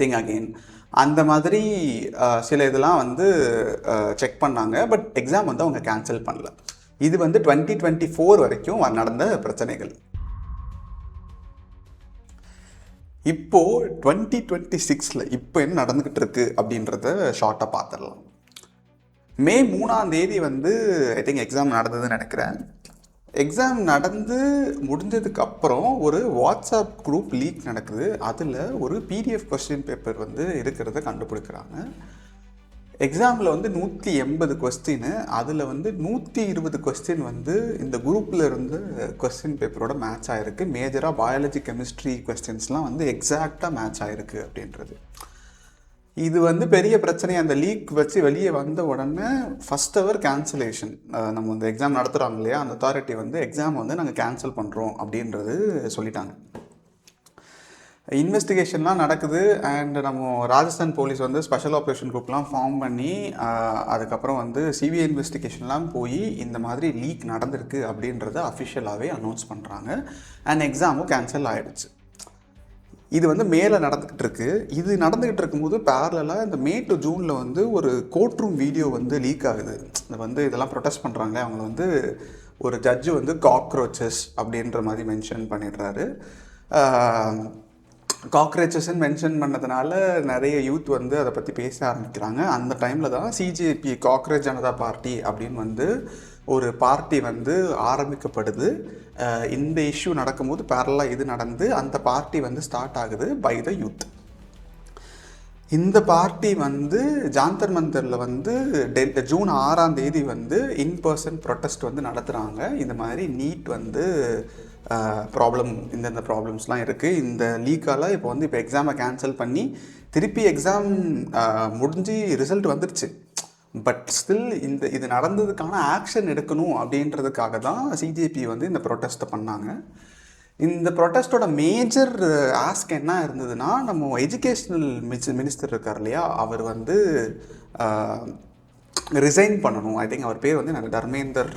thing again, அந்த மாதிரி சில இதெல்லாம் வந்து செக் பண்ணாங்க. பட் எக்ஸாம் வந்து அவங்க கேன்சல் பண்ணல. இது வந்து 2024 வரைக்கும் நடந்த பிரச்சனைகள். இப்போது 2026 இப்போ என்ன நடந்துக்கிட்டு இருக்கு அப்படின்றத ஷார்ட்டாக பார்த்துடலாம். மே 3 வந்து ஐ திங்க் எக்ஸாம் நடந்ததுன்னு நினைக்கிறேன். எக்ஸாம் நடந்து முடிஞ்சதுக்கப்புறம் ஒரு வாட்ஸ்அப் குரூப் லீக் நடக்குது. அதில் ஒரு PDF கொஸ்டின் பேப்பர் வந்து இருக்கிறத கண்டுபிடிக்கிறாங்க. எக்ஸாமில் வந்து 180 கொஸ்டின், அதில் வந்து 120 கொஸ்டின் வந்து இந்த குரூப்பில் இருந்த கொஸ்டின் பேப்பரோட மேட்ச் ஆகிருக்கு. மேஜராக பயாலஜி கெமிஸ்ட்ரி கொஸ்டின்ஸ்லாம் வந்து எக்ஸாக்டாக மேட்ச் ஆகிருக்கு அப்படின்றது. இது வந்து பெரிய பிரச்சனை. அந்த லீக் வச்சு வெளியே வந்த உடனே ஃபர்ஸ்ட் அவர் கேன்சலேஷன். நம்ம இந்த எக்ஸாம் நடத்துகிறாங்க இல்லையா, அந்த அத்தாரிட்டி வந்து எக்ஸாம் வந்து நாங்கள் கேன்சல் பண்ணுறோம் அப்படின்றது சொல்லிட்டாங்க. இன்வெஸ்டிகேஷன்லாம் நடக்குது. அண்ட் நம்ம ராஜஸ்தான் போலீஸ் வந்து ஸ்பெஷல் ஆப்ரேஷன் குரூப்லாம் ஃபார்ம் பண்ணி அதுக்கப்புறம் வந்து சிபிஐ இன்வெஸ்டிகேஷன்லாம் போய் இந்த மாதிரி லீக் நடந்திருக்கு அப்படின்றத அஃபிஷியலாகவே அனௌன்ஸ் பண்ணுறாங்க. அண்ட் எக்ஸாமும் கேன்சல் ஆகிடுச்சு. இது வந்து மேலே நடந்துக்கிட்டு இருக்கு. இது நடந்துக்கிட்டு இருக்கும்போது பேரலாக இந்த மே டு ஜூனில் வந்து ஒரு கோர்ட் ரூம் வீடியோ வந்து லீக் ஆகுது. வந்து இதெல்லாம் ப்ரொடெஸ்ட் பண்ணுறாங்க. அவங்க வந்து ஒரு ஜட்ஜு வந்து காக்ரோச்சஸ் அப்படின்ற மாதிரி மென்ஷன் பண்ணிடுறாரு. காக்ரோச்சஸ்ன்னு மென்ஷன் பண்ணதுனால நிறைய யூத் வந்து அதை பற்றி பேச ஆரம்பிக்கிறாங்க. அந்த டைமில் தான் சிஜேபி, காக்ரோச் ஜனதா பார்ட்டி அப்படின்னு வந்து ஒரு பார்ட்டி வந்து ஆரம்பிக்கப்படுது. இந்த இஷ்யூ நடக்கும்போது பேரலாக இது நடந்து அந்த பார்ட்டி வந்து ஸ்டார்ட் ஆகுது பை த யூத். இந்த பார்ட்டி வந்து ஜாந்தர் மந்தரில் வந்து ஜூன் 6 வந்து இன்பர்சன் ப்ரொட்டஸ்ட் வந்து நடத்துகிறாங்க. இந்த மாதிரி நீட் வந்து ப்ராப்ளம், இந்தந்த ப்ராப்ளம்ஸ்லாம் இருக்குது, இந்த லீக்கால் இப்போ எக்ஸாமை கேன்சல் பண்ணி திருப்பி எக்ஸாம் முடிஞ்சு ரிசல்ட் வந்துடுச்சு. பட் ஸ்டில் இது நடந்ததுக்கான ஆக்ஷன் எடுக்கணும் அப்படின்றதுக்காக தான் சிஜேபி வந்து இந்த ப்ரொட்டஸ்ட்டை பண்ணாங்க. இந்த ப்ரொட்டஸ்ட்டோட மேஜர் ஆஸ்க் என்ன இருந்ததுன்னா, நம்ம எஜுகேஷ்னல் மினிஸ்டர் இருக்கார் இல்லையா, அவர் வந்து ரிசைன் பண்ணணும். ஐ திங்க் அவர் பேர் வந்து எனக்கு தர்மேந்தர்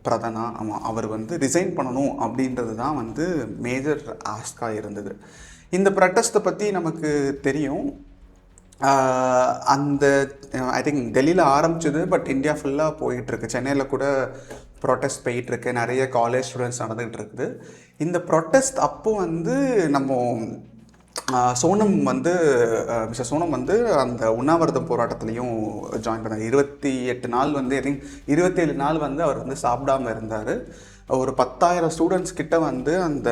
பிரதானா, ஆமாம், அவர் வந்து ரிசைன் பண்ணணும் அப்படின்றது தான் வந்து மேஜர் ஆஸ்காக இருந்தது. இந்த ப்ரொட்டஸ்ட்டை பற்றி நமக்கு தெரியும். அந்த ஐ திங்க் டெல்லியில் ஆரம்பிச்சது, பட் இந்தியா ஃபுல்லாக போயிட்டுருக்கு. சென்னையில் கூட ப்ரொட்டஸ்ட் போயிட்டுருக்கு. நிறைய காலேஜ் ஸ்டூடெண்ட்ஸ் நடந்துகிட்டு இருக்குது. இந்த ப்ரொட்டஸ்ட் அப்போ வந்து நம்ம சோனம் வந்து மிஸ்டர் சோனம் வந்து அந்த உண்ணாவிரதம் போராட்டத்துலேயும் ஜாயின் பண்ணார். 28 நாள் வந்து ஐ திங்க் 27 நாள் வந்து அவர் வந்து சாப்பிடாமல் இருந்தார். ஒரு 10,000 ஸ்டூடெண்ட்ஸ் கிட்ட வந்து அந்த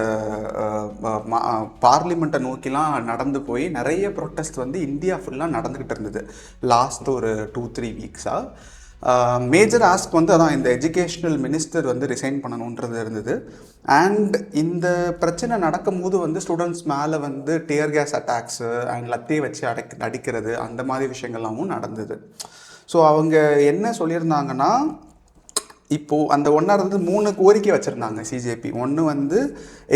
பார்லிமெண்ட்டை நோக்கிலாம் நடந்து போய் நிறைய ப்ரொட்டஸ்ட் வந்து இந்தியா ஃபுல்லாக நடந்துக்கிட்டு இருந்தது லாஸ்ட் ஒரு 2-3 வீக்ஸாக. மேஜர் ஆஸ்க் வந்து அதான் இந்த எஜுகேஷ்னல் மினிஸ்டர் வந்து ரிசைன் பண்ணணுன்றது இருந்தது. அண்ட் இந்த பிரச்சனை நடக்கும்போது வந்து ஸ்டூடெண்ட்ஸ் மேலே வந்து டியர் கேஸ் அட்டாக்ஸு அண்ட் லத்தியை வச்சு அடிக்கிறது அந்த மாதிரி விஷயங்கள்லாமும் நடந்தது. ஸோ அவங்க என்ன சொல்லியிருந்தாங்கன்னா, இப்போது அந்த ஒன்றாவது 3 கோரிக்கை வச்சுருந்தாங்க சிஜேபி. ஒன்று வந்து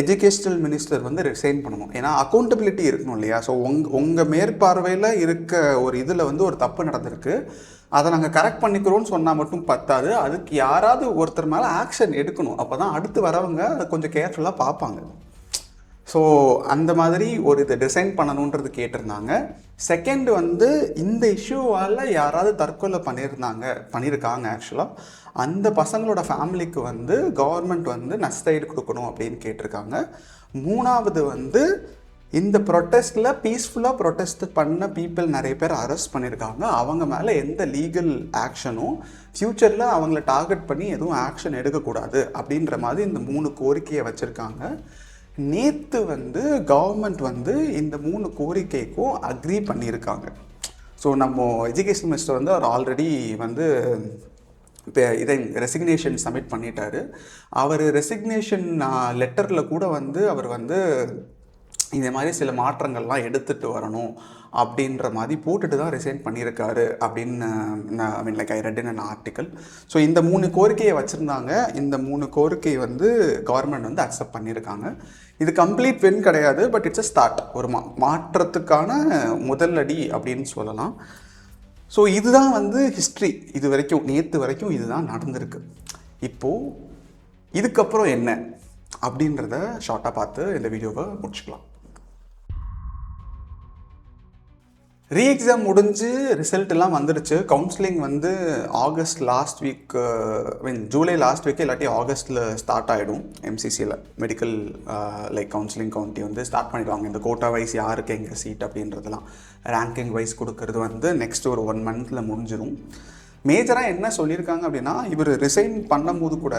எஜுகேஷ்னல் மினிஸ்டர் வந்து ரிசைன் பண்ணணும், ஏன்னா அக்கௌண்டபிலிட்டி இருக்கணும் இல்லையா. ஸோ உங்கள் மேற்பார்வையில் இருக்க ஒரு இதில் வந்து ஒரு தப்பு நடந்திருக்கு, அதை நாங்கள் கரெக்ட் பண்ணிக்கிறோன்னு சொன்னால் மட்டும் பத்தாது, அதுக்கு யாராவது ஒருத்தர் மேலே ஆக்ஷன் எடுக்கணும். அப்போ தான் அடுத்து வரவங்க அதை கொஞ்சம் கேர்ஃபுல்லாக பார்ப்பாங்க. ஸோ அந்த மாதிரி ஒரு இதை டிசைன் பண்ணணுன்றது கேட்டிருந்தாங்க. செகண்ட் வந்து இந்த இஷ்யூவால் யாராவது தற்கொலை பண்ணியிருக்காங்க ஆக்சுவலாக, அந்த பசங்களோட ஃபேமிலிக்கு வந்து கவர்மெண்ட் வந்து நஷ்டஈடு கொடுக்கணும் அப்படின்னு கேட்டிருக்காங்க. மூணாவது வந்து இந்த ப்ரொட்டஸ்ட்டில் பீஸ்ஃபுல்லாக ப்ரொட்டஸ்ட் பண்ண பீப்புள் நிறைய பேர் அரெஸ்ட் பண்ணியிருக்காங்க. அவங்க மேலே எந்த லீகல் ஆக்ஷனும் ஃப்யூச்சரில் அவங்கள டார்கெட் பண்ணி எதுவும் ஆக்ஷன் எடுக்கக்கூடாது அப்படின்ற மாதிரி இந்த 3 கோரிக்கையை வச்சுருக்காங்க. நேற்று வந்து கவர்மெண்ட் வந்து இந்த 3 கோரிக்கைக்கும் அக்ரி பண்ணியிருக்காங்க. ஸோ நம்ம எஜுகேஷன் மினிஸ்டர் வந்து அவர் ஆல்ரெடி வந்து இப்போ இதை ரெசிக்னேஷன் சப்மிட் பண்ணிட்டார். அவர் ரெசிக்னேஷன் லெட்டரில் கூட வந்து அவர் வந்து இந்த மாதிரி சில மாற்றங்கள்லாம் எடுத்துகிட்டு வரணும் அப்படின்ற மாதிரி போட்டுட்டு தான் ரிசைன் பண்ணியிருக்காரு அப்படின்னு I mean like I read in an article. So இந்த 3 கோரிக்கையை வச்சுருந்தாங்க. இந்த 3 கோரிக்கை வந்து கவர்மெண்ட் வந்து அக்செப்ட் பண்ணியிருக்காங்க. இது கம்ப்ளீட் வின் கிடையாது, பட் இட்ஸ் அ ஸ்டார்ட், ஒரு மாற்றத்துக்கான முதலடி அப்படின்னு சொல்லலாம். ஸோ இதுதான் வந்து ஹிஸ்ட்ரி. இது வரைக்கும் நேற்று வரைக்கும் இதுதான் நடந்திருக்கு. இப்போது இதுக்கப்புறம் என்ன அப்படின்றத ஷார்ட்டாக பார்த்து இந்த வீடியோவை முடிச்சுக்கலாம். ரீஎக்ஸாம் முடிஞ்சு ரிசல்ட் எல்லாம் வந்துடுச்சு. கவுன்சிலிங் வந்து August last week, July last week இல்லாட்டி ஆகஸ்ட்டில் ஸ்டார்ட் ஆகிடும். எம்சிசியில் மெடிக்கல் லைக் கவுன்சிலிங் கவுண்டி வந்து ஸ்டார்ட் பண்ணிடுவாங்க. இந்த கோட்டா வைஸ் யாருக்கு எங்கே சீட் அப்படின்றதெல்லாம் ரேங்கிங் வைஸ் கொடுக்கறது வந்து நெக்ஸ்ட் ஒரு 1 மந்தில் முடிஞ்சிடும். மேஜராக என்ன சொல்லியிருக்காங்க அப்படின்னா, இவர் ரிசைன் பண்ணும்போது கூட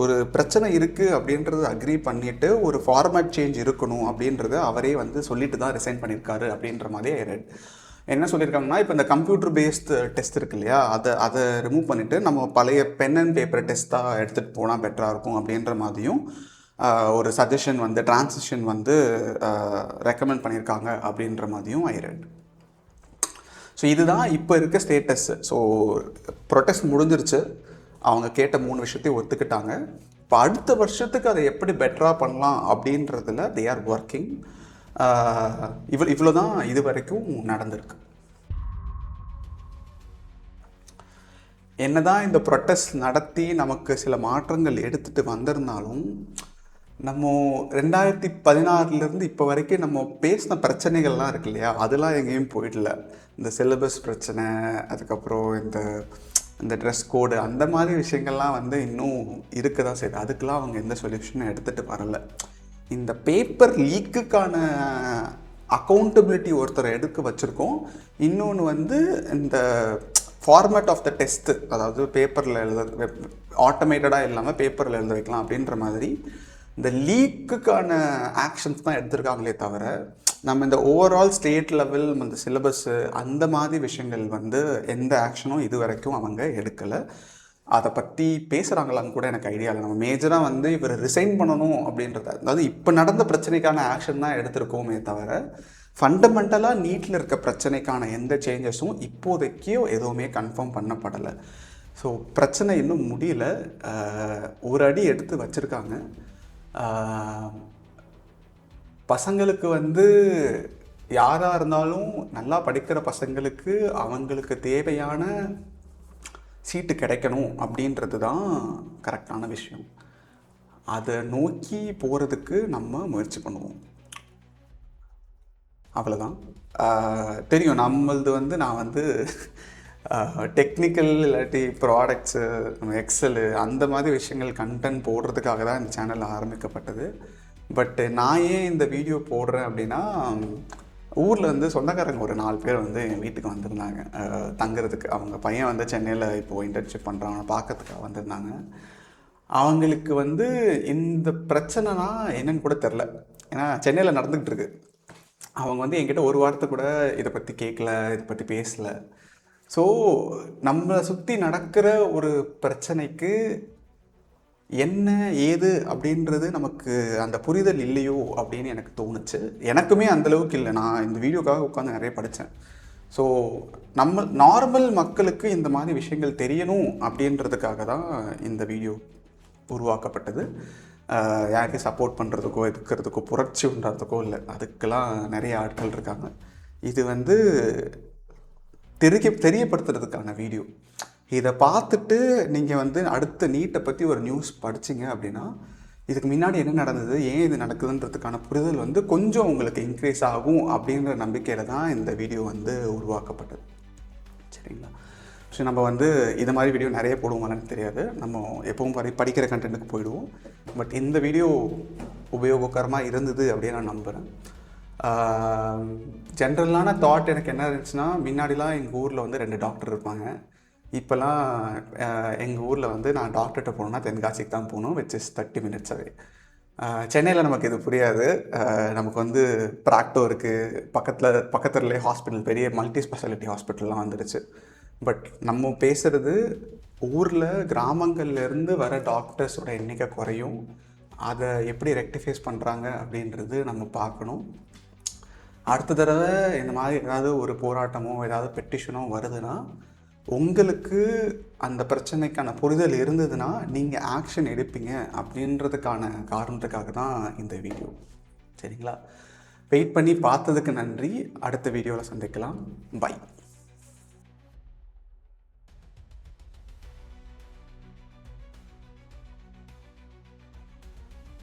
ஒரு பிரச்சனை இருக்குது அப்படின்றத அக்ரி பண்ணிவிட்டு ஒரு ஃபார்மேட் சேஞ்ச் இருக்கணும் அப்படின்றத அவரே வந்து சொல்லிட்டு தான் ரிசைன் பண்ணியிருக்காரு அப்படின்ற மாதிரி என்ன சொல்லியிருக்காங்கன்னா, இப்போ இந்த கம்ப்யூட்டர் பேஸ்டு டெஸ்ட் இருக்கு இல்லையா, அதை ரிமூவ் பண்ணிவிட்டு நம்ம பழைய பென் அண்ட் பேப்பர் டெஸ்ட்டாக எடுத்துகிட்டு போனால் பெட்டராக இருக்கும் அப்படின்ற மாதிரியும் ஒரு சஜஷன் வந்து டிரான்சிஷன் வந்து ரெக்கமெண்ட் பண்ணியிருக்காங்க அப்படின்ற மாதிரியும் ஸோ இதுதான் இப்போ இருக்க ஸ்டேட்டஸ். ஸோ ப்ரொட்டஸ்ட் முடிஞ்சிருச்சு, அவங்க கேட்ட 3 விஷயத்தையும் ஒத்துக்கிட்டாங்க. இப்போ அடுத்த வருஷத்துக்கு அதை எப்படி பெட்டராக பண்ணலாம் அப்படின்றதுல தே ஆர் ஒர்க்கிங். இவ்வளோ தான் இது வரைக்கும் நடந்திருக்கு. என்னதான் இந்த ப்ரொட்டஸ்ட் நடத்தி நமக்கு சில மாற்றங்கள் எடுத்துகிட்டு வந்திருந்தாலும், நம்ம 2016 இப்போ வரைக்கும் நம்ம பேசின பிரச்சனைகள்லாம் இருக்கு இல்லையா, அதெல்லாம் எங்கேயும் போயிடல. இந்த சிலபஸ் பிரச்சனை, அதுக்கப்புறம் இந்த ட்ரெஸ் கோடு, அந்த மாதிரி விஷயங்கள்லாம் இன்னும் இருக்க தான் செய்யுது. அதுக்கெலாம் அவங்க எந்த சொல்யூஷனும் எடுத்துகிட்டு வரலை. இந்த பேப்பர் லீக்குக்கான அக்கௌண்டபிலிட்டி ஒருத்தரை எடுக்க வச்சுருக்கோம். இன்னொன்று இந்த ஃபார்மேட் ஆஃப் த டெஸ்ட்டு, அதாவது பேப்பரில் ஆட்டோமேட்டடாக இல்லாமல் பேப்பரில் எழுத வைக்கலாம் அப்படின்ற மாதிரி இந்த லீக்குக்கான ஆக்ஷன்ஸ் தான் எடுத்திருக்காங்களே தவிர, நம்ம இந்த ஓவரால் ஸ்டேட் லெவல் இந்த சிலபஸ்ஸு அந்த மாதிரி விஷயங்கள் எந்த ஆக்ஷனும் இது வரைக்கும் அவங்க எடுக்கலை. அதை பற்றி பேசுகிறாங்களான்னு கூட எனக்கு ஐடியா இல்லை. நம்ம மேஜராக இவர் ரிசைன் பண்ணணும் அப்படின்றத, அதாவது இப்போ நடந்த பிரச்சனைக்கான ஆக்ஷன் தான் எடுத்திருக்கோமே தவிர, ஃபண்டமெண்டலாக நீட்டில் இருக்க பிரச்சனைக்கான எந்த சேஞ்சஸும் இப்போதைக்கு எதுவுமே கன்ஃபார்ம் பண்ணப்படலை. ஸோ பிரச்சனை இன்னும் முடியல. ஒரு அடி எடுத்து வச்சுருக்காங்க. பசங்களுக்கு யாராக இருந்தாலும் நல்லா படிக்கிற பசங்களுக்கு அவங்களுக்கு தேவையான சீட்டு கிடைக்கணும் அப்படின்றது தான் கரெக்டான விஷயம். அதை நோக்கி போகிறதுக்கு நம்ம முயற்சி பண்ணுவோம். அவ்வளோதான். தெரியும் நம்மளது நான் டெக்னிக்கல் இல்லாட்டி ப்ராடக்ட்ஸு, எக்ஸலு அந்த மாதிரி விஷயங்கள் கண்டென்ட் போடுறதுக்காக தான் இந்த சேனல் ஆரம்பிக்கப்பட்டது. பட்டு நான் ஏன் இந்த வீடியோ போடுறேன் அப்படின்னா, ஊரில் சொந்தக்காரங்க ஒரு 4 பேர் என் வீட்டுக்கு வந்திருந்தாங்க தங்குறதுக்கு. அவங்க பையன் சென்னையில் இப்போது இன்டர்ன்ஷிப் பண்ணுறான், அவனை பார்க்கறதுக்காக வந்திருந்தாங்க. அவங்களுக்கு இந்த பிரச்சனைனா என்னன்னு கூட தெரில. ஏன்னா சென்னையில் நடந்துக்கிட்டு இருக்கு. அவங்க என்கிட்ட ஒரு வாரத்தை கூட இதை பற்றி கேட்கல, இதை பற்றி பேசலை. ஸோ நம்மளை சுற்றி நடக்கிற ஒரு பிரச்சனைக்கு என்ன ஏது அப்படின்றது நமக்கு அந்த புரிதல் இல்லையோ அப்படின்னு எனக்கு தோணுச்சு. எனக்குமே அந்தளவுக்கு இல்லை. நான் இந்த வீடியோக்காக உட்காந்து நிறைய படித்தேன். ஸோ நம்ம நார்மல் மக்களுக்கு இந்த மாதிரி விஷயங்கள் தெரியணும் அப்படின்றதுக்காக தான் இந்த வீடியோ உருவாக்கப்பட்டது. யாருக்கு சப்போர்ட் பண்ணுறதுக்கோ எதுக்கிறதுக்கோ புரட்சி உண்டாகிறதுக்கோ இல்லை. அதுக்கெல்லாம் நிறைய ஆட்கள் இருக்காங்க. இது தெரியப்படுத்துறதுக்கான வீடியோ. இதை பார்த்துட்டு நீங்கள் அடுத்த நீட்டை பற்றி ஒரு நியூஸ் படிச்சிங்க அப்படின்னா, இதுக்கு முன்னாடி என்ன நடந்தது, ஏன் இது நடக்குதுன்றதுக்கான புரிதல் கொஞ்சம் உங்களுக்கு இன்க்ரீஸ் ஆகும் அப்படின்ற நம்பிக்கையில் தான் இந்த வீடியோ உருவாக்கப்பட்டது. சரிங்களா? ஸோ நம்ம இது மாதிரி வீடியோ நிறைய போடுவோமான்னு தெரியாது. நம்ம எப்பவும் படிக்கிற கண்டென்ட்டுக்கு போயிடுவோம். பட் இந்த வீடியோ உபயோககரமாக இருந்தது அப்படின்னு நான் நம்புகிறேன். ஜென்ரலான தாட் எனக்கு என்ன இருந்துச்சுன்னா, முன்னாடிலாம் எங்கள் ஊரில் 2 டாக்டர் இருப்பாங்க. இப்போல்லாம் எங்கள் ஊரில் நான் டாக்டர்கிட்ட போகணுன்னா தென்காசிக்கு தான் போகணும், விச் இஸ் 30 minutes அவே. சென்னையில் நமக்கு இது புரியாது. நமக்கு ப்ராக்டோ இருக்குது, பக்கத்துலேயே ஹாஸ்பிட்டல், பெரிய மல்டி ஸ்பெஷாலிட்டி ஹாஸ்பிட்டல்லாம் வந்துடுச்சு. பட் நம்ம பேசுகிறது ஊரில் கிராமங்கள்லேருந்து வர டாக்டர்ஸோட எண்ணிக்கை குறையும். அதை எப்படி ரெக்டிஃபைஸ் பண்ணுறாங்க அப்படின்றது நம்ம பார்க்கணும். அடுத்த தடவை இந்த மாதிரி ஏதாவது ஒரு போராட்டமோ ஏதாவது பெட்டிஷனோ வருதுன்னா, உங்களுக்கு அந்த பிரச்சனைக்கான புரிதல் இருந்ததுன்னா நீங்கள் ஆக்ஷன் எடுப்பீங்க அப்படின்றதுக்கான காரணத்துக்காக தான் இந்த வீடியோ. சரிங்களா? வெயிட் பண்ணி பார்த்ததுக்கு நன்றி. அடுத்த வீடியோவில் சந்திக்கலாம். பை.